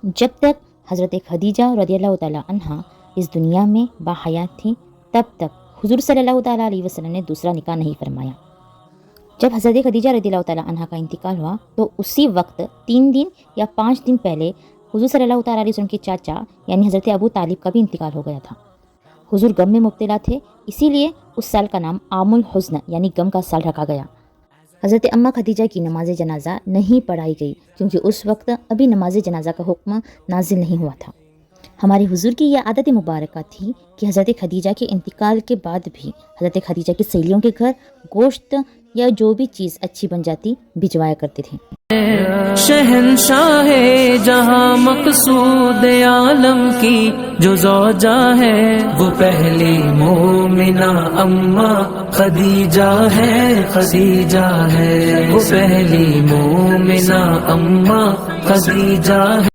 جب تک حضرت خدیجہ رضی اللہ تعالیٰ عنہ اس دنیا میں باحیات تھیں تب تک حضور صلی اللہ تعالیٰ علیہ وسلم نے دوسرا نکاح نہیں فرمایا۔ جب حضرت خدیجہ رضی اللہ تعالیٰ عنہ کا انتقال ہوا تو اسی وقت 3 دن یا 5 دن پہلے حضور صلی اللہ تعالیٰ علیہ وسلم کے چاچا یعنی حضرت ابو طالب کا بھی انتقال ہو گیا تھا۔ حضور غم میں مبتلا تھے، اسی لیے اس سال کا نام عام الحزن یعنی غم کا سال رکھا گیا۔ حضرت اماں خدیجہ کی نماز جنازہ نہیں پڑھائی گئی کیونکہ اس وقت ابھی نماز جنازہ کا حکم نازل نہیں ہوا تھا۔ ہمارے حضور کی یہ عادت مبارکہ تھی کہ حضرت خدیجہ کے انتقال کے بعد بھی حضرت خدیجہ کی سہیلیوں کے گھر گوشت یا جو بھی چیز اچھی بن جاتی بھجوایا کرتے تھے۔ شہنشاہ جہاں مقصود عالم کی جو زوجہ ہے وہ پہلی مومنہ اماں خدیجہ ہے، خدیجہ ہے، وہ پہلی مومنہ اماں خدیجہ ہے۔